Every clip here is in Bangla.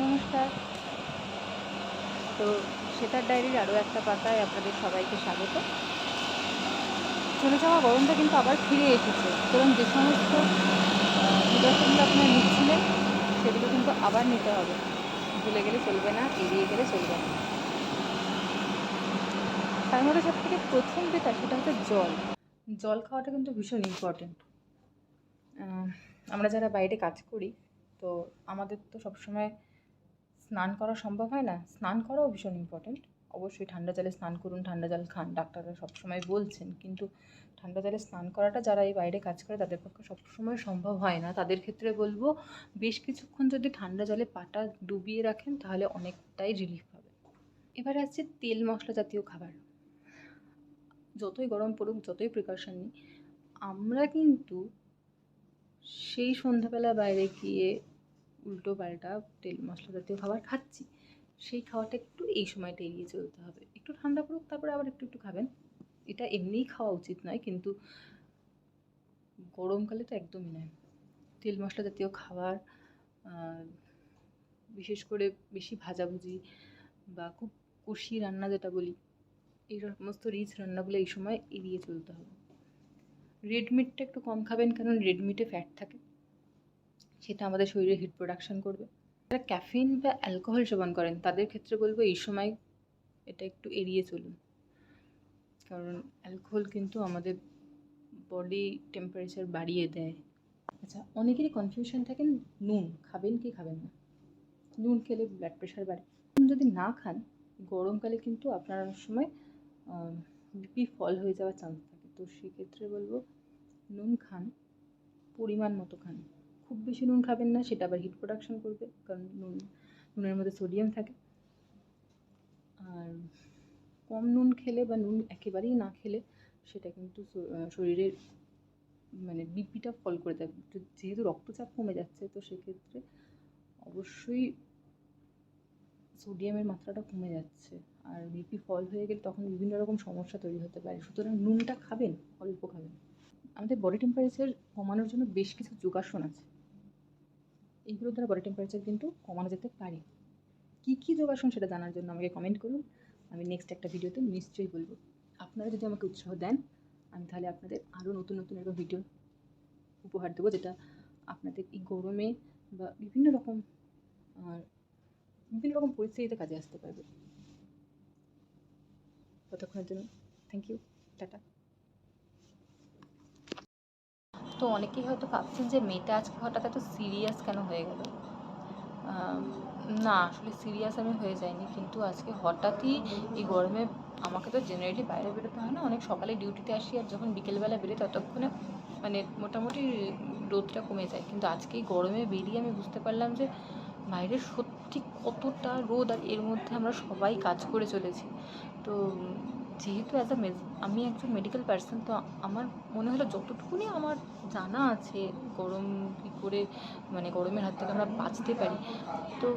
নমস্কার। তো সেতার ডায়েরির আরও একটা পাতায় আপনাদের সবাইকে স্বাগত। চলে যাওয়া গরমটা কিন্তু আবার ফিরে এসেছে, সুতরাং যে সমস্ত প্রিকশনগুলো আপনারা নিচ্ছিলেন সেগুলো কিন্তু আবার নিতে হবে। ভুলে গেলে চলবে না, এড়িয়ে গেলে চলবে না। তার মধ্যে সব থেকে প্রথম যেটা, সেটা হচ্ছে জল। জল খাওয়াটা কিন্তু ভীষণ ইম্পর্টেন্ট। আমরা যারা বাইরে কাজ করি, তো আমাদের তো সবসময় স্নান করা সম্ভব হয় না। স্নান করাও ভীষণ ইম্পর্টেন্ট। অবশ্যই ঠান্ডা জলে স্নান করুন, ঠান্ডা জল খান, ডাক্তাররা সবসময় বলছেন। কিন্তু ঠান্ডা জলে স্নান করাটা যারা এই বাইরে কাজ করে তাদের পক্ষে সবসময় সম্ভব হয় না। তাদের ক্ষেত্রে বলবো, বেশ কিছুক্ষণ যদি ঠান্ডা জলে পাটা ডুবিয়ে রাখেন তাহলে অনেকটাই রিলিফ পাবে। এবারে আসছে তেল মশলা জাতীয় খাবার। যতই গরম পড়ুক, যতই প্রিকশন নিই, আমরা কিন্তু সেই সন্ধ্যাবেলা বাইরে গিয়ে উল্টো পাল্টা তেল মশলা জাতীয় খাবার খাচ্ছি। সেই খাওয়াটা একটু এই সময়টা এড়িয়ে চলতে হবে। একটু ঠান্ডা পড়ুক, তারপরে আবার একটু একটু খাবেন। এটা এমনিই খাওয়া উচিত নয়, কিন্তু গরমকালে তো একদমই নয়। তেল মশলা জাতীয় খাবার, বিশেষ করে বেশি ভাজাভুজি বা খুব কষি রান্না যেটা বলি, এই সমস্ত রিচ রান্নাগুলো এই সময় এড়িয়ে চলতে হবে। রেড মিটটা একটু কম খাবেন, কারণ রেড মিটে ফ্যাট থাকে, সেটা আমাদের শরীরে হিট প্রোডাকশন করবে। যারা ক্যাফিন বা অ্যালকোহল সেবন করেন তাদের ক্ষেত্রে বলবো এই সময় এটা একটু এড়িয়ে চলুন, কারণ অ্যালকোহল কিন্তু আমাদের বডি টেম্পারেচার বাড়িয়ে দেয়। আচ্ছা, অনেকেরই কনফিউশন থাকে নুন খাবেন কি খাবেন না। নুন খেলে ব্লাড প্রেশার বাড়ে। নুন যদি না খান, গরমকালে কিন্তু আপনার অনেক সময় বিপি ফল হয়ে যাওয়ার চান্স থাকে। তো সেক্ষেত্রে বলবো নুন খান, পরিমাণ মতো খান। খুব বেশি নুন খাবেন না, সেটা আবার হিট প্রোডাকশন করবে, কারণ নুনের মধ্যে সোডিয়াম থাকে। আর কম নুন খেলে বা নুন একেবারেই না খেলে সেটা কিন্তু শরীরের মানে বিপিটা ফল করে দেয়। যেহেতু রক্তচাপ কমে যাচ্ছে, তো সেক্ষেত্রে অবশ্যই সোডিয়ামের মাত্রাটা কমে যাচ্ছে, আর বিপি ফল হয়ে গেলে তখন বিভিন্ন রকম সমস্যা তৈরি হতে পারে। সুতরাং নুনটা খাবেন, অল্প খাবেন। আমাদের বডি টেম্পারেচার কমানোর জন্য বেশ কিছু যোগাসন আছে, এইগুলোর দ্বারা বডি টেম্পারেচার কিন্তু কমানো যেতে পারে। কী কী যোগাসন সেটা জানার জন্য আমাকে কমেন্ট করুন, আমি নেক্সট একটা ভিডিওতে নিশ্চয়ই বলবো। আপনারা যদি আমাকে উৎসাহ দেন, আমি তাহলে আপনাদের আরও নতুন নতুন এরকম ভিডিও উপহার দেবো, যেটা আপনাদের এই গরমে বা বিভিন্ন রকম পরিস্থিতিতে কাজে আসতে পারবে। ততক্ষণের জন্য থ্যাংক ইউ, টাটা। তো অনেকেই হয়তো ভাবছেন যে মেয়েটা আজকে হঠাৎ এত সিরিয়াস কেন হয়ে গেল। না, আসলে সিরিয়াস আমি হয়ে যাইনি, কিন্তু আজকে হঠাৎই এই গরমে আমাকে তো জেনারেলি বাইরে বেরোতে হয় না, অনেক সকালে ডিউটিতে আসি, আর যখন বিকেলবেলা বেরোই ততক্ষণে মানে মোটামুটি রোদটা কমে যায়। কিন্তু আজকে এই গরমে বেরিয়ে আমি বুঝতে পারলাম যে বাইরে সত্যি কতটা রোদ, আর এর মধ্যে আমরা সবাই কাজ করে চলেছি। তো যেহেতু আমি একজন মেডিকেল পার্সন, তো আমার মনে হলো যতটুকুনি আমার জানা আছে গরম কী করে মানে গরমের হাত থেকে আমরা বাঁচতে পারি, তো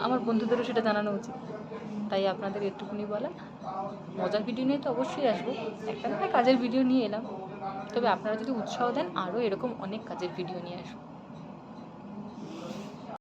আমার বন্ধুদেরও সেটা জানানো উচিত। তাই আপনাদের এটুকুনি বলা। মজার ভিডিও নিয়ে তো অবশ্যই আসবো, একটা না কাজের ভিডিও নিয়ে এলাম, তবে আপনারা যদি উৎসাহ দেন আরও এরকম অনেক কাজের ভিডিও নিয়ে আসবো।